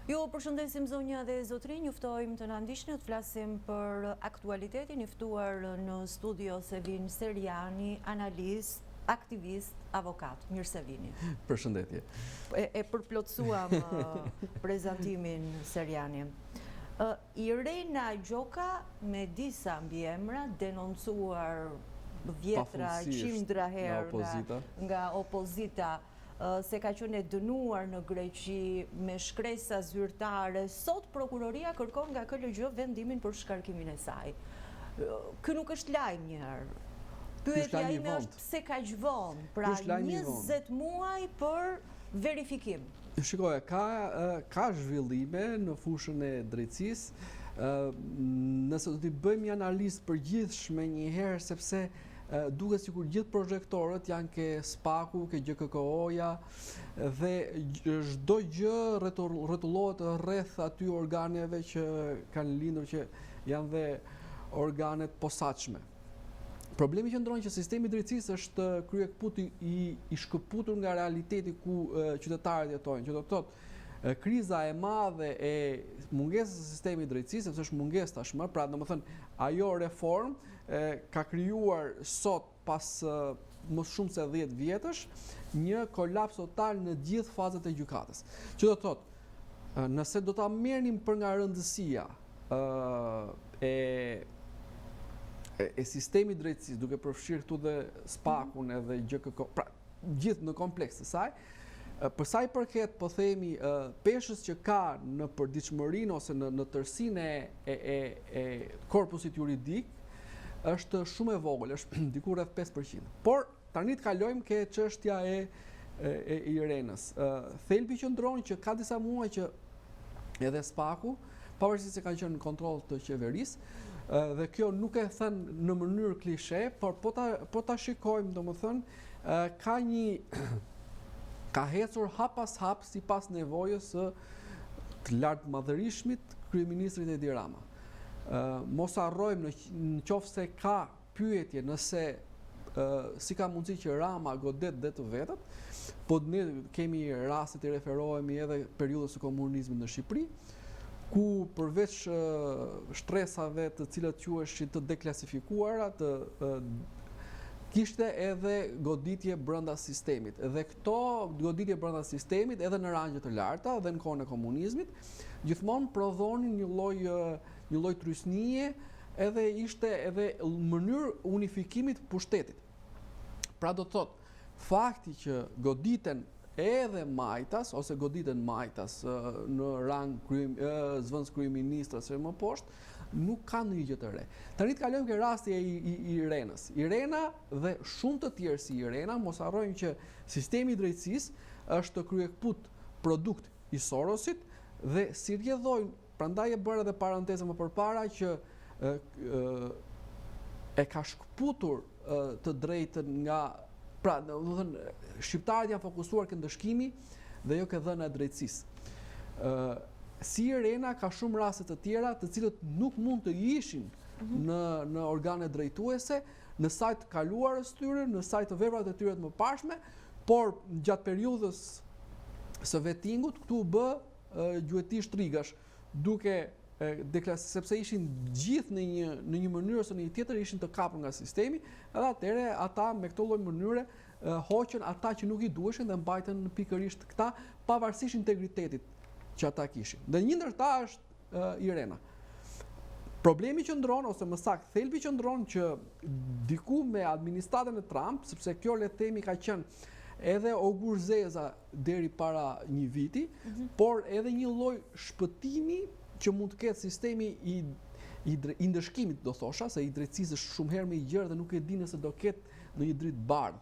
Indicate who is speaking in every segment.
Speaker 1: Ju përshëndesim zonja dhe zotrinj, njoftojmë të na ndiqni të flasim për aktualitetin, i ftuar në studio Sevin Serjani, analist, aktivist, avokat. Mirë se vini.
Speaker 2: Përshëndetje.
Speaker 1: E përplotësuam prezantimin Serjani. Irena Gjoka me disa mbiemra denoncuar vjetra, qindra herë nga opozita, se ka qenë e dënuar në Greqi me shkresa zyrtare. Sot prokuroria kërkon nga KLG vendimin për shkarkimin e saj. Ky nuk është lajm njëherë. Pyetja ime është pse kaq vonë, pra 20 muaj për verifikim.
Speaker 2: Shikoje, ka zhvillime në fushën e drejtësisë. Nëse do t'i bëjmë një analizë përgjithshme njëherë, sepse duket sikur gjithë projektorët janë ke SPAK-u, ke GKK-ja dhe çdo gjë rrotullohet rreth aty organeve që kanë lindur, që janë dhe organet posaçme. Problemi që ndron që sistemi i drejtësisë është kryekput i shkëputur nga realiteti ku qytetarët jetojnë, që do të thotë kriza e madhe e mungesës së sistemit drejtësisë, sepse është mungesë tashmë, pra domethënë ajo reformë ka krijuar sot pas më shumë se 10 vjetësh një kolaps total në gjithë fazat e gjykatës. Që do të thotë, nëse do ta merrnim për nga rëndësia e sistemit drejtësisë, duke përfshirë këtu dhe SPAK-un edhe GKK, pra gjithë në kompleks të saj, për sa i përket, po themi, peshës që ka në përditshmërinë ose në tërësinë e korpusit juridik, është shumë e vogël, është diku rreth 5%. Por tani të kalojmë ke çështja e Irenës. Thelbi qëndron që ka disa muaj që edhe SPAK-u, pavarësisht se ka qenë në kontroll të qeverisë, dhe kjo nuk e thënë në mënyrë klishe, por po ta shikojmë, domethënë, ka hecur hap pas hap sipas nevojës së të lartmadhërishmit kryeministrit Edi Rama. Mos harrojmë, në qoftë se ka pyetje nëse si ka mundësi që Rama godet dhe të vetët, po ne kemi raste të referohemi edhe periudhës së komunizmit në Shqipëri, ku përveç shtresave të cilat quheshin të deklasifikuara, kishte edhe goditje brenda sistemit. Dhe këto goditje brenda sistemit, edhe në rangje të larta dhe në kohën e komunizmit, gjithmonë prodhonin një lloj trysnie, edhe ishte edhe mënyrë unifikimit pushtetit. Pra do të thotë, fakti që goditen edhe majtas, ose goditen majtas në rang zëvendës kryeministra ose më poshtë, nuk ka ndonjë gjë të re. Tani të kalojmë ke rasti i Irenës. Irena dhe shumë të tjerë si Irena, mos harrojmë që sistemi i drejtësisë është kryekput produkt i Sorosit dhe si rrjedhojnë. Prandaj e bëra edhe parantezë më përpara që e ka shkputur të drejtën nga, pra, domethënë, shqiptarët janë fokusuar ke ndëshkimi dhe jo ke dhënia e drejtësisë. Si Irena ka shumë raste të tjera të cilët nuk mund të ishin në organe drejtuese, në sajt të kaluarës tyre, në sajt të veprave të tyre të mëparshme, por gjatë periudhës së vettingut këtu bë gjuetisht rigash, duke sepse ishin gjithë në një mënyrë ose në një tjetër ishin të kapur nga sistemi, edhe atëherë ata me këtë lloj mënyre hoqën ata që nuk i duheshin dhe mbajtën pikërisht këta, pavarësisht integritetit që ata kishin. Dhe një ndër ta është Irena. Problemi që ndron, ose më saktë thelbi që ndron, që diku me administratën e Trump, sepse kjo le të themi ka qenë edhe ogur zeza deri para një viti, por edhe një lloj shpëtimi që mund të ketë sistemi i ndëshkimit, do thosha, se i drejtësisë është shumë herë më i gjerë dhe nuk e di nëse do ketë në një dritë bardhë.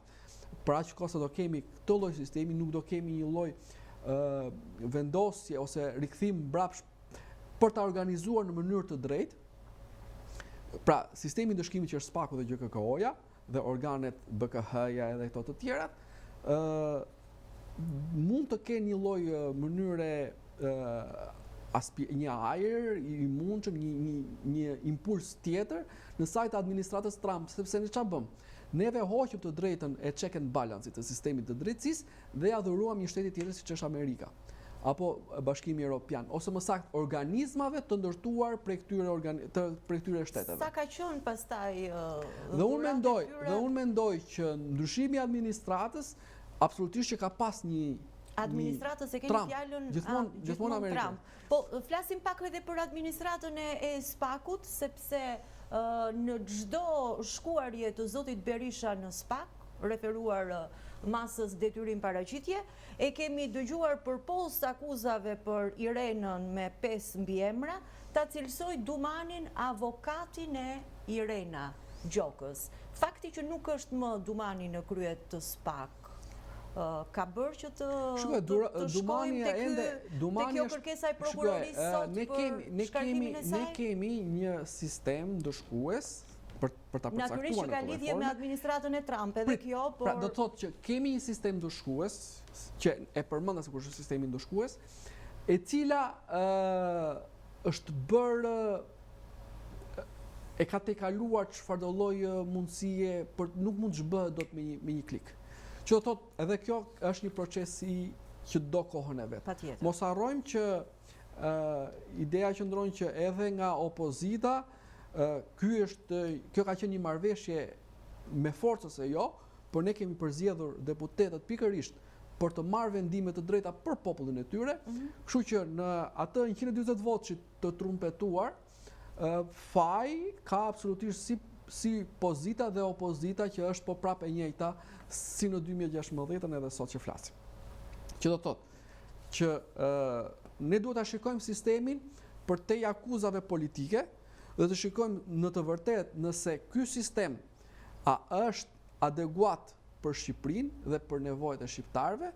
Speaker 2: Për aq kohë sa do kemi këtë lloj sistemi, nuk do kemi një lloj vendosje ose rikthim mbrapsht për ta organizuar në mënyrë të drejtë. Pra, sistemi i ndëshkimit që është SPAK-u dhe GKK-ja dhe organet BKH-ja edhe këto të tjerat, mund të kenë një lloj mënyre një ajër i mundshëm, një impuls tjetër në sajt administratës Trump, sepse ne çfarë bëm? Neve hoqëm të drejtën e check and balance të sistemit të drejtësisë dhe ja dhuruam një shteti tjetër siç është Amerika. apo Bashkimi Evropian, ose më saktë organizmave të ndërtuar prej këtyre shteteve.
Speaker 1: Sa ka qenë pastaj
Speaker 2: Dhe unë mendoj që ndryshimi i administratës absolutisht që ka pas një
Speaker 1: administratës e keni fjalën
Speaker 2: gjithmonë amerikan.
Speaker 1: Po flasim pak edhe për administratën e SPAK-ut, sepse në çdo shkuarje të zotit Berisha në SPAK, referuar masës detyrim paraqitje, e kemi dëgjuar përpos akuzave për Irenën me 5 mbiemra, ta cilësoj Dumanin avokatin e Irena Gjokës. Fakti që nuk është më Dumani në krye të SPAK, ka bërë që të shkojmë të kjo kërkesa e prokurorisë sot për shkarkimin e saj?
Speaker 2: Ne kemi një sistem ndëshkues për ta përcaktuar.
Speaker 1: Natyrisht që ka lidhje me administratën e Trump edhe kjo, por...
Speaker 2: Pra do të thotë që kemi një sistem ndëshkues, që e përmenda se kur është sistemi ndëshkues, e cila është bërë e ka tejkaluar çfarëdo lloj mundësie për nuk mund të zhbëhet dot me një klik. Që do thotë edhe kjo është një proces që do kohën e vet.
Speaker 1: Patjetër.
Speaker 2: Mos harrojmë që ideja qëndron që edhe nga opozita kjo ka qenë një marrëveshje me forcë ose jo, por ne kemi përzgjedhur deputetët pikërisht për të marrë vendime të drejta për popullin e tyre, kështu që në atë 140 votë që të trumpetuar, faji ka absolutisht si pozita dhe opozita që është po prapë e njëjta si në 2016 edhe sot që flasim. Që do thotë që ne duhet ta shikojmë sistemin për te akuzave politike dhe të shikojmë në të vërtetë nëse ky sistem a është adeguat për Shqipërinë dhe për nevojat e shqiptarëve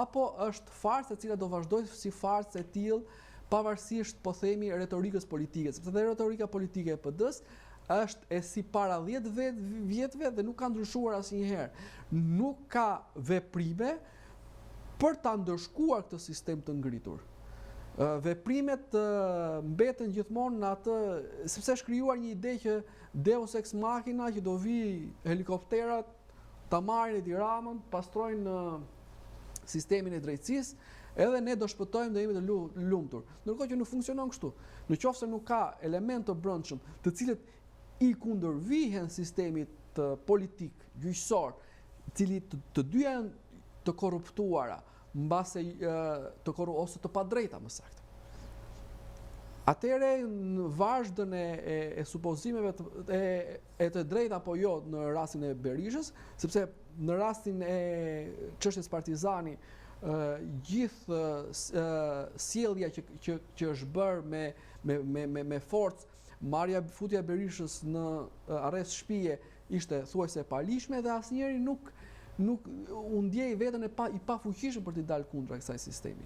Speaker 2: apo është farsë e cila do vazhdojë si farsë e tillë pavarësisht po themi retorikës politike, sepse dhe retorika politike e PD-s është e si para 10 vjetëve dhe nuk ka ndryshuar asnjëherë. Nuk ka veprime për ta ndërshkuar këtë sistem të ngritur. Veprimet mbeten gjithmonë në atë, sepse është krijuar një ide që Deus ex machina, që do vi helikopterat, ta marrin e Tiranën, pastrojnë sistemin e drejtësisë, edhe ne do shpëtojmë dhe jemi të lumtur. Ndërkohë që nuk funksionon kështu. Nëse nuk ka elemente të brendshëm, të cilët i kundërvihen sistemit politik, gjyqësor, cili të dy janë të korruptuara, mbase ose të padrejta më saktë. Atëherë në vazhdën e supozimeve e të drejta apo jo në rastin e Berishës, sepse në rastin e çështjes Partizani gjithë sjellja që është bërë me forcë, futja Berishës në arrest shtëpie ishte thuajse e palishme dhe asnjëri nuk u ndjej veten i pafuqishëm për të dalë kundra kësaj sistemi.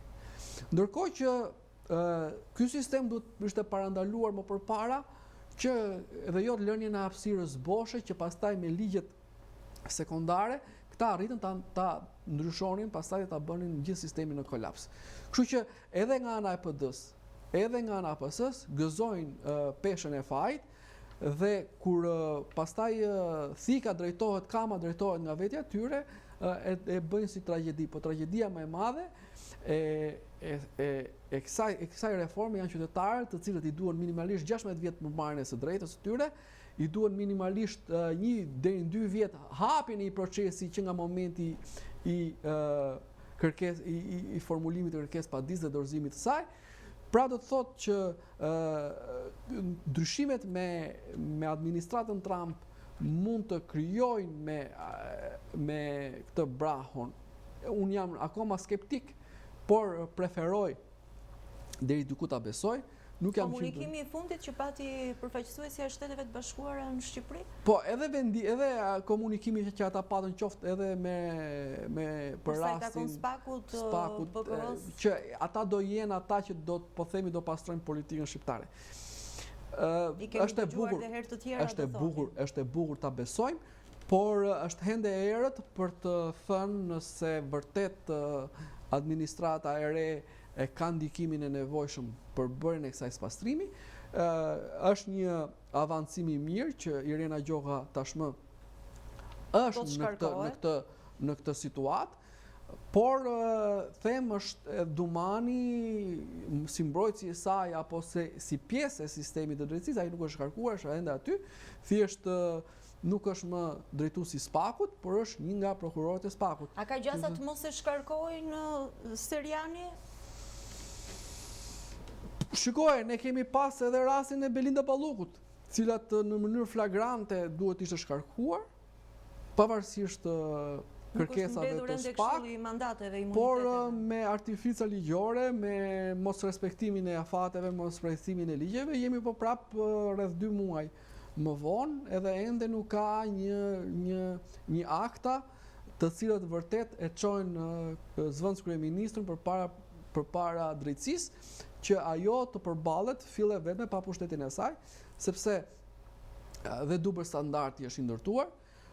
Speaker 2: Ndërkohë që ky sistem duhet ishte parandaluar më përpara që edhe jo lënien e hapësirës boshe që pastaj me ligjet sekondare këta arritën ta ndryshonin, pastaj ta bënin gjithë sistemin në kolaps. Kështu që edhe nga ana e PD-s, edhe nga ana e APS-s gëzojnë peshën e fajit dhe kur pastaj thika drejtohet, kama drejtohet nga vetja e tyre, e bëjnë si tragjedi, po tragjedia më e madhe e kësaj reforme janë qytetarët të cilët i duhen minimalisht 16 vjet për marrjen e së drejtës së tyre, i duhen minimalisht 1 deri në 2 vjet hapjen e një procesi që nga momenti i formulimit të kërkesës padisë dhe dorëzimit të saj. Pra do të thotë që ndryshimet me administratën Trump mund të krijojnë me këtë brahon. Unë jam akoma skeptik, por preferoj deri diku ta besoj.
Speaker 1: Komunikimi i fundit që pati përfaqësuesja e Shteteve të Bashkuara në Shqipëri?
Speaker 2: Po, edhe komunikimi që ata patën qoftë edhe me për rastin
Speaker 1: SPAK-ut,
Speaker 2: që ata do jenë ata që po themi do pastrojnë politikën shqiptare. Është e bukur ta besojmë, por është hende e erët për të thënë nëse vërtet administrata e re e ka ndikimin e nevojshëm për bërjen e kësaj pastrimi. Është një avancim i mirë që Irena Gjoka tashmë është në këtë situatë. Por them është Dumani si mbrojtësi i saj apo si pjesë e sistemit të drejtësisë, ai nuk është shkarkuar, është ende aty, thjesht nuk është më drejtuesi i SPAK-ut, por është një nga prokurorët e SPAK-ut.
Speaker 1: A ka gjasa të mos e shkarkojnë Seriani?
Speaker 2: Shikoj, ne kemi pas edhe rastin e Belinda Ballukut, cilat në mënyrë flagrante duhet ishte shkarkuar, pavarësisht kërkesave të SPAK, por me artifica ligjore, me mos respektimin e afateve, mos respektimin e ligjeve, jemi po prap rreth 2 muaj më vonë, edhe ende nuk ka një akta të cilët vërtet e çojnë zëvendës kryeministrin përpara drejtësisë, që ajo të përballet fillë vetëm pa pushtetin e saj, sepse dhe duper standardi është i ndërtuar.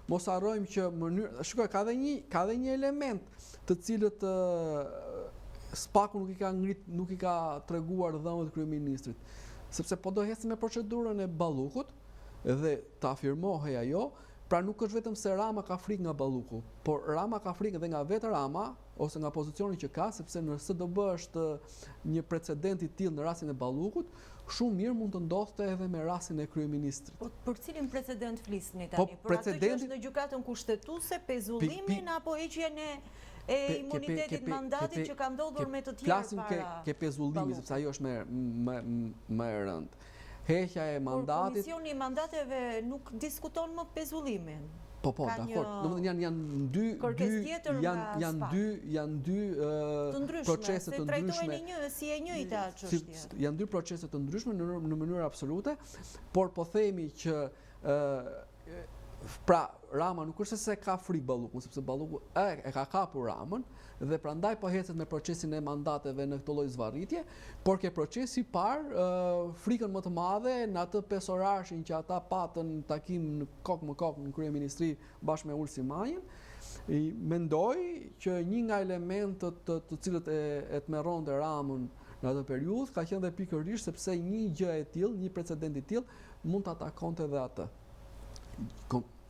Speaker 2: Mos harrojmë që shikoj, ka dhe një element të cilët SPAK-u nuk i ka treguar dhënat e kryeministrit, sepse po do hesim me procedurën e Ballukut dhe të afirmohej ajo, pra nuk është vetëm se Rama ka frikë nga Balluku, por Rama ka frikë edhe nga vetë Rama ose nga pozicioni që ka, sepse nëse do është një precedent i tillë në rastin e Ballukut, shumë mirë mund të ndodhte edhe me rastin e kryeministrit.
Speaker 1: Po për cilin precedent flisni tani? Për atë që është në gjykatën kushtetuese, pezullimin apo heqjen e imunitetit mandatit që ka ndodhur me të tjerë para?
Speaker 2: Flasim ke pezullimin, sepse ajo është më e rëndë. Heqja e mandatit.
Speaker 1: Por Komisioni i Mandateve nuk diskuton më pezullimin.
Speaker 2: Po, dakor. Domethënë janë dy procese të ndryshme.
Speaker 1: Si e njëjta çështje.
Speaker 2: Janë dy procese të ndryshme në mënyrë absolute, por po themi që pra Rama nuk është se ka frikë Ballukun, sepse Balluku e ka kapur Ramën dhe prandaj po hecet me procesin e mandateve në këtë lloj zvarritje, por ke procesi i parë frikën më të madhe në atë pesorashin që ata patën takim në kokë më kokë në kryeministri bashkë me Ulsi Manjën. Mendoj që një nga elementët të cilët e tmerronte Ramën në atë periudhë ka qenë dhe pikërisht sepse një gjë e tillë, një precedent i tillë mund të atakonte edhe atë.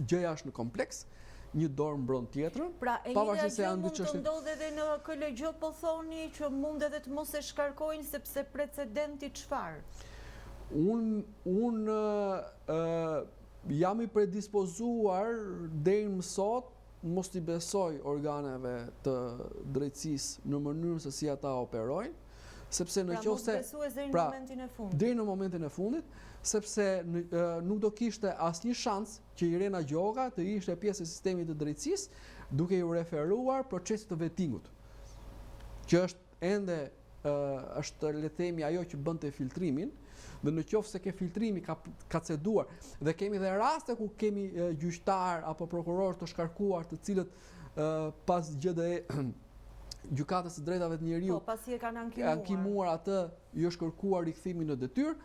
Speaker 2: Gjëja është në kompleks, një dorë mbron tjetrën.
Speaker 1: Pra, e një gjë mund të ndodhe edhe në KLG, po thoni që mund edhe të mos e shkarkojnë sepse precedenti çfarë?
Speaker 2: Unë jam i predispozuar deri më sot mos t'i besoj organeve të drejtësisë në mënyrën se si ata operojnë, sepse në qoftë deri në momentin e fundit, sepse nuk do kishte asnjë shans që Irena Gjoka të ishte pjesë e sistemit të drejtësisë duke ju referuar procesit të vettingut, që është ende është le të themi ajo që bënte filtrimin, dhe në qoftë se ke filtrimi ka ceduar, dhe kemi dhe raste ku kemi gjyqtar apo prokuror të shkarkuar të cilët pas gjykatës së drejtave të njeriut
Speaker 1: pasi e kanë
Speaker 2: ankimuar atë, ju është kërkuar rikthimi në detyrë.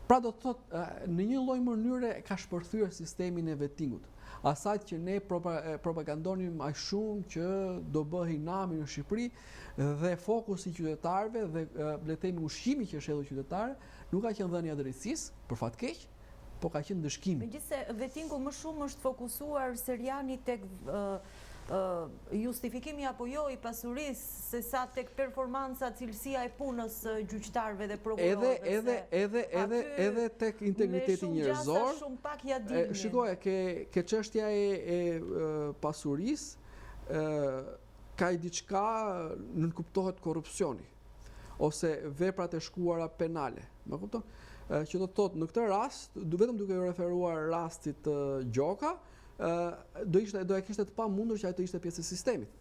Speaker 2: Pra do të thotë në një lloj mënyre ka shpërthyer sistemin e vettingut. Asaj që ne propagandonim aq shumë që do bëhej nami në Shqipëri dhe fokusi i qytetarëve dhe le të themi ushqimi që shëllë qytetarë nuk ka qenë dhënia drejtësisë, për fat keq, po ka qenë dëshkimi.
Speaker 1: Megjithëse vettingu më shumë është fokusuar Seriani tek justifikimi apo jo i pasurisë, se sa tek performanca, cilësia e punës gjyqtarëve dhe prokurorëve.
Speaker 2: Edhe tek integriteti njerëzor.
Speaker 1: Me shumë pak ja dilnin.
Speaker 2: Shikoje, ke çështja e pasurisë, ka i diçka nënkuptohet korrupsioni ose veprat e shkuara penale. Më kupton? Që do të thotë në këtë rast, vetëm duke u referuar rastit Gjoka, do e kishte të pamundur që ai të ishte pjesë e sistemit.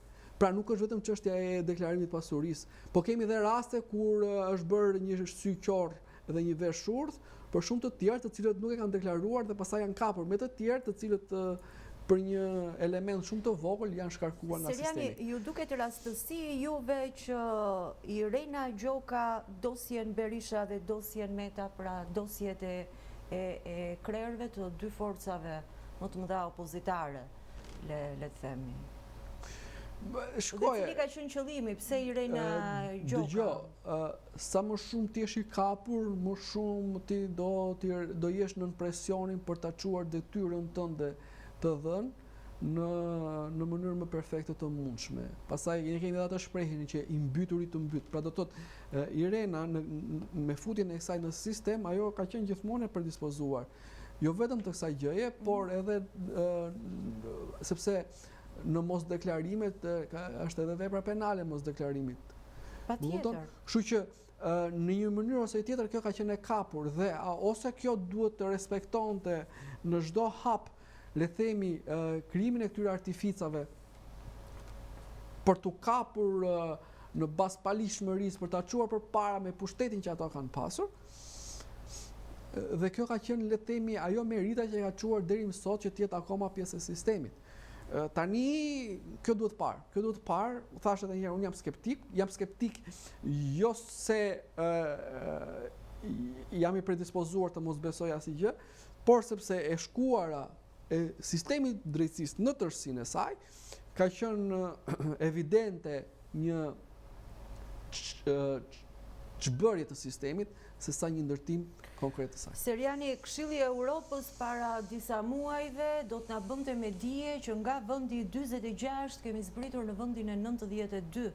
Speaker 2: Pra nuk është vetëm çështja e deklarimit pasurisë, po kemi dhe raste kur është bërë një sy qorr dhe një vesh urdh për shumë të tjerë të cilët nuk e kanë deklaruar dhe pastaj janë kapur me të tjerë të cilët për një element shumë të vogël janë shkarkuar nga sistemi.
Speaker 1: Seriani, ju duket rastësi juve që Irena Gjoka, dosjen Berisha dhe dosjen Meta, pra dosjet e krerëve të dy forcave më të mëdha opozitare, le të themi.
Speaker 2: Shkoje.
Speaker 1: Dhe cili ka qenë qëllimi, pse Irena Gjoka?
Speaker 2: Dëgjoj, sa më shumë ti je i kapur, më shumë ti do jesh nën presionin për ta çuar detyrën tënde të dhënë, në mënyrë më perfekte të mundshme. Pastaj ne kemi edhe atë shprehjen që i mbyturit të mbyt. Pra do të thotë Irena me futjen e kësaj në sistem, ajo ka qenë gjithmonë e predispozuar. Jo vetëm të kësaj gjëje, por edhe sepse në mosdeklarimet është edhe vepra penale mosdeklarimit.
Speaker 1: Patjetër.
Speaker 2: Kështu që në një mënyrë ose tjetër kjo ka qenë e kapur dhe ose kjo duhet të respektonte në çdo hap, le themi, krijimin e këtyre artificave për t'u kapur në bazë palishmërisë, për ta çuar përpara me pushtetin që ato kanë pasur. Dhe kjo ka qenë, le themi, ajo merita që ka çuar deri më sot që të jetë akoma pjesë e sistemit. Tani kjo duhet parë. Kjo duhet parë, thash edhe një herë, unë jam skeptik jo se jam i predispozuar të mos besoj asnjë gjë, por sepse e shkuara e sistemit drejtësisë në tërësinë e saj ka qenë evidente një çbërje të sistemit se sa një ndërtim konkret të saj.
Speaker 1: Seriani, Këshilli i Europës para disa muajve do të na bënte me dije që nga vendi 46 kemi zbritur në vendin e 92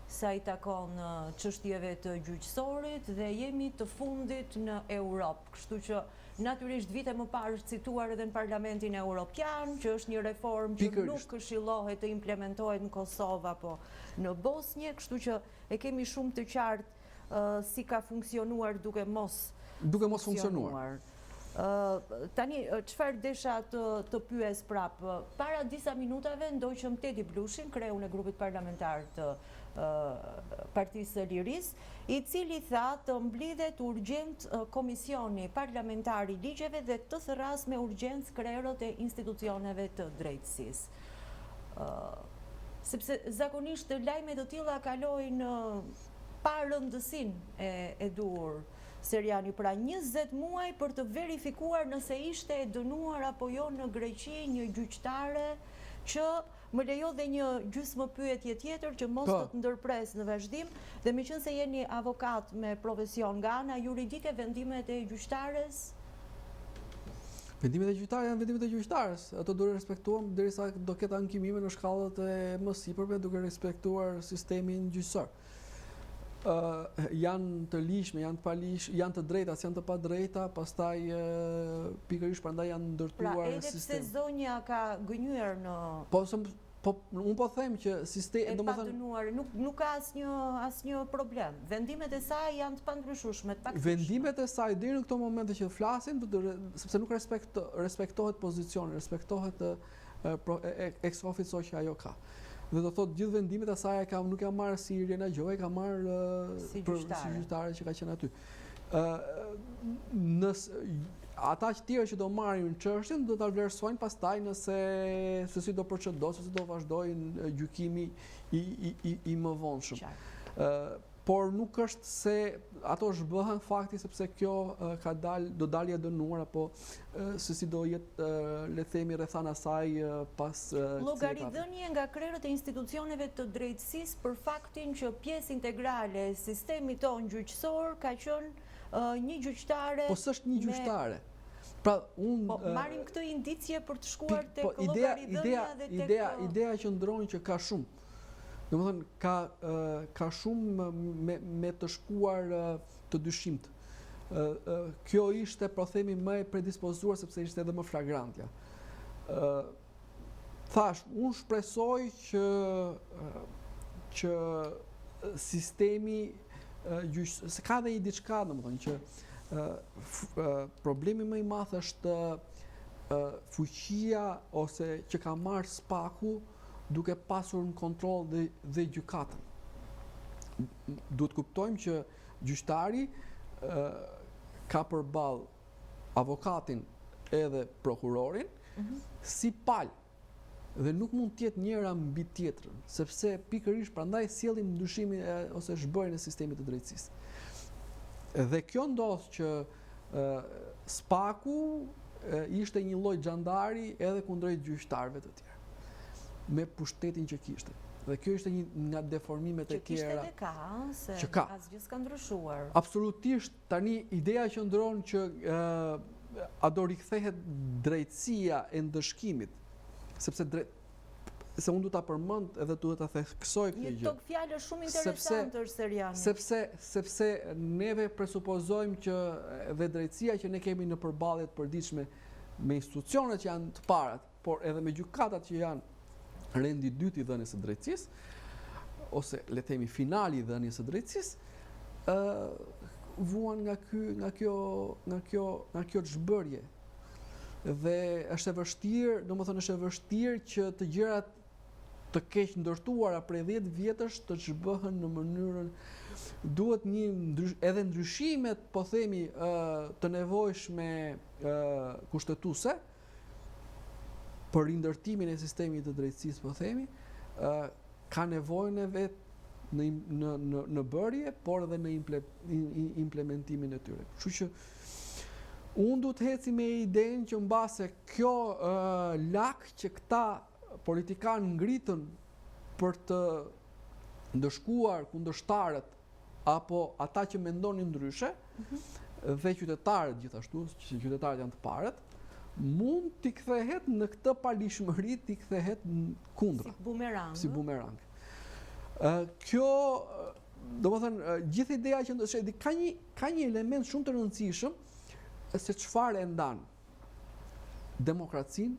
Speaker 1: sa i takon çështjeve të gjyqësorit dhe jemi të fundit në Europë. Kështu që natyrisht vite më parë është cituar edhe në Parlamentin Evropian, që është një reformë që nuk këshillohet të implementohet në Kosovë apo në Bosnjë, kështu që e kemi shumë të qartë si ka funksionuar duke mos
Speaker 2: funksionuar.
Speaker 1: Tani, çfarë desha të pyes prapë? Para disa minutave ndoqëm Tedi Blushin, kreun e grupit parlamentar të Partisë së Lirisë, i cili tha të mblidhet urgjent Komisioni Parlamentar i Ligjeve dhe të thërras me urgjencë krerët e institucioneve të drejtësisë. Sepse zakonisht lajme të tilla kalojnë pa rëndësinë e duhur. Seriani, pra 20 muaj për të verifikuar nëse ishte e dënuar apo jo në Greqi një gjyqtare që më lejo dhe një gjysmë pyetje tjetër që mos të ndërpres në vazhdim, dhe meqense jeni avokat me profesion nga ana juridike, vendimet e gjyqtares?
Speaker 2: Vendimet e gjyqtares janë vendimet e gjyqtares. Ato duhet respektuar derisa do ketë ankimime në shkallët e më sipërme duke respektuar sistemin gjyqësor. Janë të lishme, janë të palishme, janë të drejta, janë të pa drejta, pastaj pikërisht prandaj janë ndërtuar
Speaker 1: sistem. Pra, edhe pse zonja ka gënyer në...
Speaker 2: Unë po them që sistemi...
Speaker 1: E pa dënuar, nuk ka asnjë problem. Vendimet e saj janë të pandryshueshme, të paktishme.
Speaker 2: Vendimet e saj deri në këto momente që flasin, sepse nuk respektohet pozicioni, respektohet ex officio që ajo ka. Dhe do thotë gjithë vendimet e saj nuk ka marrë si Irena Gjoj, ka marrë si gjyqtare që ka qenë aty. Ata që tjerë që do marrin çështjen do ta vlerësojnë pastaj nëse se si do procedojë, se si do vazhdojnë gjykimi i mëvonshëm. Por nuk është se ato zhbëhen fakti sepse kjo do dalje dënuar apo se si do jetë le themi rrethana saj pas
Speaker 1: llogaridhënie nga krerët e institucioneve të drejtësisë për faktin që pjesë integrale e sistemit tonë gjyqësor ka qenë një gjyqtare.
Speaker 2: Po s'është një gjyqtare. Pra unë
Speaker 1: marrim këtë indicje për të shkuar tek llogaridhënia dhe tek
Speaker 2: ideja që ndron që ka shumë. Domethënë ka shumë me të shkuar të dyshimt. Kjo ishte, po themi, më e predispozuar sepse ishte edhe më flagrantja. Thash, unë shpresoj që sistemi se ka dhe i diçka, domethënë që problemi më i madh është fuqia ose që ka marrë spaku duke pasur në kontroll dhe gjykatën. Duhet kuptojmë që gjyqtari ka përballë avokatin edhe prokurorin si palë dhe nuk mund të jetë njëra mbi tjetrën, sepse pikërisht prandaj sjellim ndryshimin ose zhbërjen e sistemit të drejtësisë. Dhe kjo ndodh që spaku ishte një lloj xhandari edhe kundrejt gjyqtarëve të tjerë, me pushtetin që kishte. Dhe kjo ishte një nga deformimet e tjera.
Speaker 1: Që ka, asgjë s'ka ndryshuar.
Speaker 2: Absolutisht, tani ideja që ndron që a do rikthehet drejtësia e ndëshkimit, sepse se unë du ta përmend edhe duhet ta theksoj këtë gjë.
Speaker 1: Një tokë fjalë shumë interesante është Seriani.
Speaker 2: Sepse neve presupozojmë që dhe drejtësia që ne kemi në përballje të përditshme me institucionet që janë të parat, por edhe me gjykatat që janë rendi i dytë i dhënies së drejtësisë, ose le të themi finali i dhënies së drejtësisë, vuan nga kjo çbërje. Dhe është e vështirë që të gjërat të keq ndërtuara prej 10 vjetësh të zhbëhen në mënyrën, duhet edhe ndryshimet, po themi, të nevojshme kushtetuese për rindërtimin e sistemit të drejtësisë, po themi, ka nevojën e vet në bërje, por edhe në implementimin e tyre. Kështu që unë du të heci me idenë që mbase kjo lak që këta politikanë ngritën për të ndëshkuar kundërshtarët apo ata që mendonin ndryshe, dhe qytetarët gjithashtu, që qytetarët janë të parët, mund t'i kthehet në këtë palishmëri, t'i kthehet kundra.
Speaker 1: Si bumerang.
Speaker 2: Kjo, domethënë, gjithë ideja që ka një element shumë të rëndësishëm se çfarë e ndan demokracinë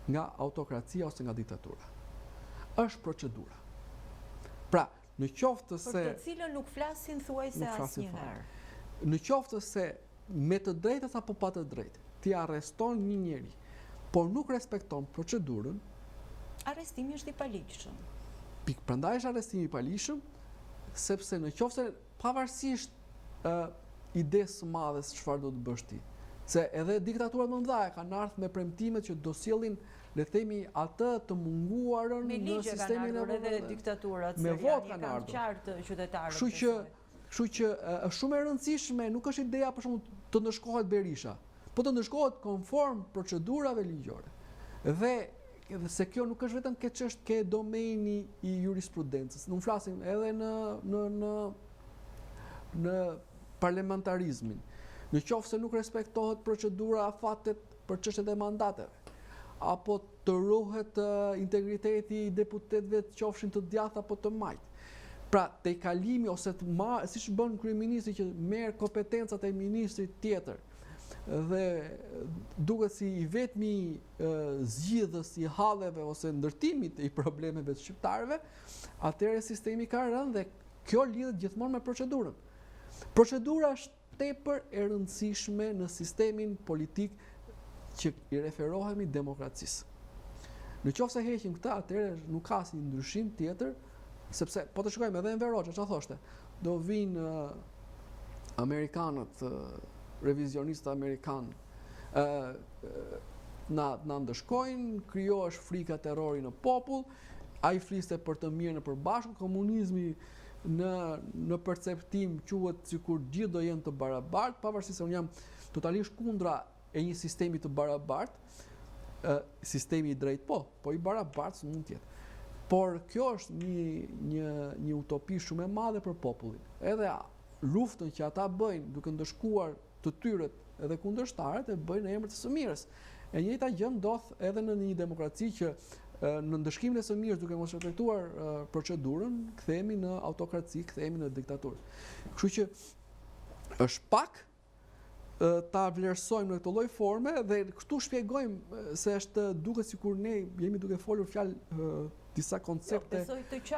Speaker 2: nga autokracia ose nga diktatura. Është procedura. Pra, në qoftë se
Speaker 1: për të cilën nuk flasin thuajse asnjëherë.
Speaker 2: Në qoftë se me të drejtës apo pa të drejtë, ti arreston një njeri, por nuk respekton procedurën,
Speaker 1: arrestimi është i paligjshëm.
Speaker 2: Prandaj është arrestimi i paligjshëm, sepse në qoftë se pavarësisht idesë së madhe se çfarë do të bësh ti. Se edhe diktaturat më mëdha kanë ardhur me premtimet që do sjellin, le të themi, atë të munguarën në sistemin
Speaker 1: e edhe diktaturat
Speaker 2: me votë kanë ardhur.
Speaker 1: Qartë qytetarët.
Speaker 2: Kështu që është shumë e rëndësishme, nuk është ideja për shembull të ndëshkohet Berisha, po të ndëshkohet konform procedurave ligjore. Dhe se kjo nuk është vetëm ke domeni i jurisprudencës. Nuk flasim edhe në parlamentarizmin. Në qoftë se nuk respektohet procedura afatet për çështjet e mandateve, apo të ruhet integriteti i deputetëve të qofshin të djathtë apo të majtë. Pra, te kalimi ose siç bën kryeministri që merr kompetencat e ministrit tjetër dhe duket si i vetmi zgjidhës i halleve ose ndërtimit i problemeve të shqiptarëve, atëherë sistemi ka rënë dhe kjo lidhet gjithmonë me procedurën. Procedura është tepër e rëndësishme në sistemin politik që i referohemi demokracisë. Në qoftë se heqim këtë, atëherë nuk ka asnjë ndryshim tjetër, sepse po të shkojmë edhe në Veroqa, çfarë thoshte? Do vinë amerikanët, revizionistë amerikanë, na ndëshkojnë, krijohesh frika terrori në popull, ai fliste për të mirën e përbashkët, komunizmi në perceptim quhet sikur gjithë do jenë të barabartë, pavarësisht se unë jam totalisht kundra e një sistemi të barabartë, sistemi i drejtë po i barabartë mund të jetë. Por kjo është një utopi shumë e madhe për popullin. Edhe luftën që ata bëjnë duke ndëshkuar të tyret edhe kundërshtarët e bëjnë në emër të së mirës. E njëjta gjë ndodh edhe në një demokraci që në ndëshkimin e së mirës duke mos respektuar procedurën, kthehemi në autokraci, kthehemi në diktaturë. Kështu që është pak ta vlerësojmë në këtë lloj forme dhe këtu shpjegojmë se është duket sikur ne jemi duke folur fjalë disa koncepte,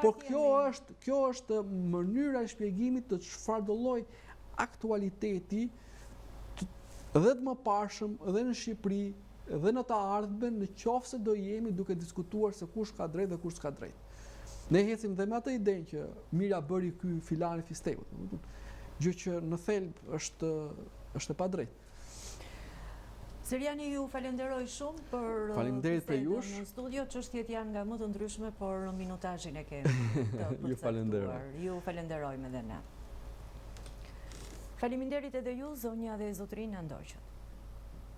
Speaker 2: por kjo është mënyra e shpjegimit të çfarë do lloj aktualiteti dhe të mëparshëm dhe në Shqipëri dhe në të ardhmen në qoftë se do jemi duke diskutuar se kush ka drejt dhe kush s'ka drejt. Ne hecim dhe me atë idenë që mira bëri ky filani fistevut, gjë që në thelb është e padrejtë.
Speaker 1: Seriani, ju falenderoj shumë për
Speaker 2: bisedën
Speaker 1: në studio. Çështjet janë nga më të ndryshme, por minutazhin e kemi të përcaktuar. Ju falenderojmë edhe ne. Faleminderit edhe ju, zonja dhe zotërinë Ndoqët.